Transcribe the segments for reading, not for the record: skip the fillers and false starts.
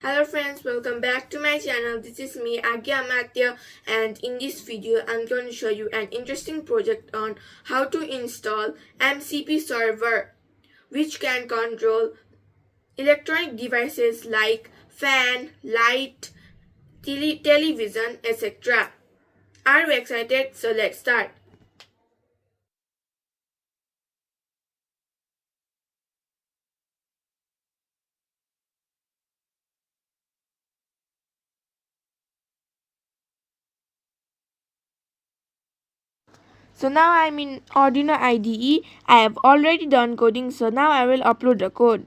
Hello friends, welcome back to my channel. This is me Agya Amatya, and in this video I'm going to show you an interesting project on how to install MCP Server, which can control electronic devices like fan, light, television, etc. Are you excited? So let's start. So now I'm in Arduino IDE. I have already done coding, so now I will upload the code.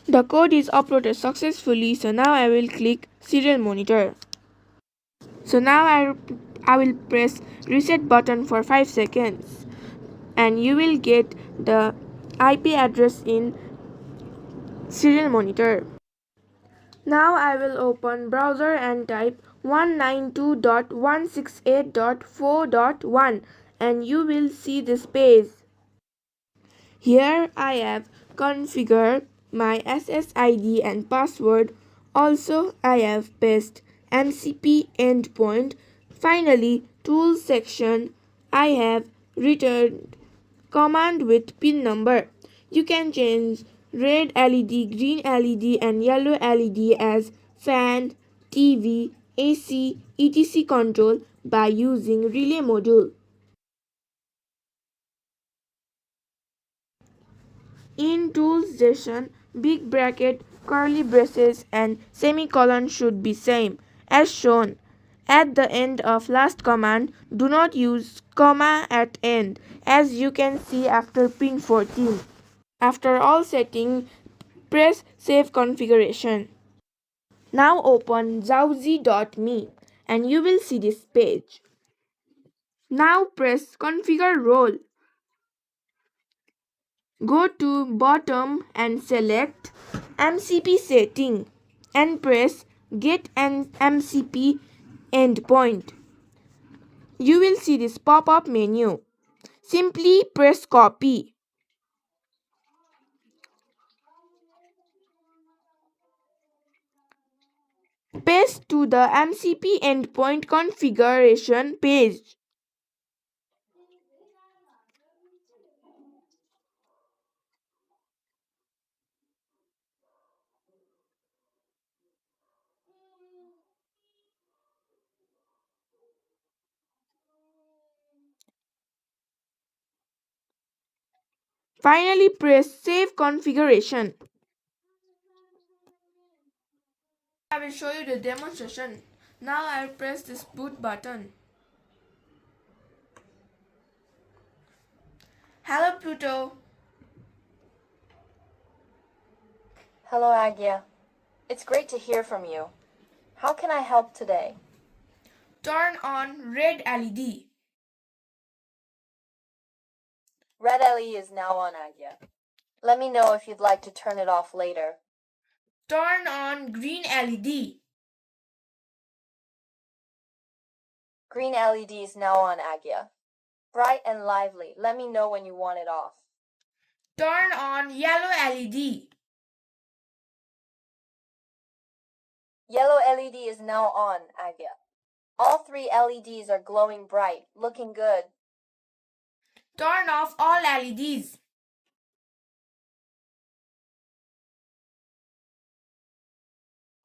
The code is uploaded successfully, so now I will click serial monitor. So now I will press reset button for 5 seconds and you will get the IP address in serial monitor. Now I will open browser and type 192.168.4.1 and you will see this page. Here I have configured my SSID and password. Also I have pasted MCP endpoint. Finally, tools section, I have returned command with pin number. You can change red LED, green LED and yellow LED as fan, TV, AC, etc control by using relay module. In tools section, big bracket, curly braces and semicolon should be same as shown. At the end of last command, do not use comma at end as you can see after pin 14. After all setting, press Save Configuration. Now open Zauzi.me and you will see this page. Now press Configure Role. Go to bottom and select MCP setting and press Get an MCP endpoint. You will see this pop-up menu. Simply press copy. Paste to the MCP endpoint configuration page. Finally, press Save Configuration. I will show you the demonstration. Now I will press this boot button. Hello Pluto. Hello, Agya. It's great to hear from you. How can I help today? Turn on red LED. Red LED is now on, Agya. Let me know if you'd like to turn it off later. Turn on green LED. Green LED is now on, Agya. Bright and lively. Let me know when you want it off. Turn on yellow LED. Yellow LED is now on, Agya. All 3 LEDs are glowing bright, looking good. Turn off all LEDs.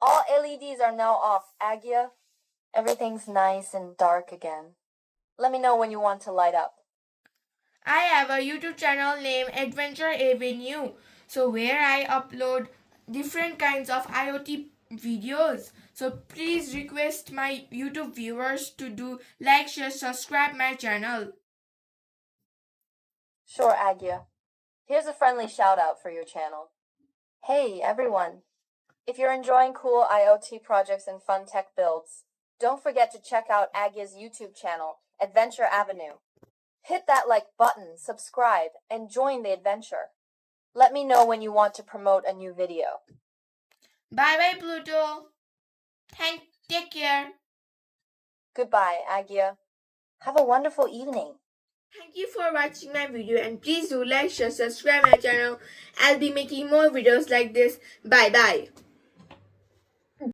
All LEDs are now off, Agya. Everything's nice and dark again. Let me know when you want to light up. I have a YouTube channel named Adventure Avenue, so where I upload different kinds of IoT videos. So please request my YouTube viewers to do like, share, subscribe my channel. Sure, Agya. Here's a friendly shout out for your channel. Hey, everyone. If you're enjoying cool IoT projects and fun tech builds, don't forget to check out Agya's YouTube channel, Adventure Avenue. Hit that like button, subscribe, and join the adventure. Let me know when you want to promote a new video. Bye bye, Pluto. Take care. Goodbye, Agya. Have a wonderful evening. Thank you for watching my video and please do like, share, subscribe my channel. I'll be making more videos like this. Bye bye.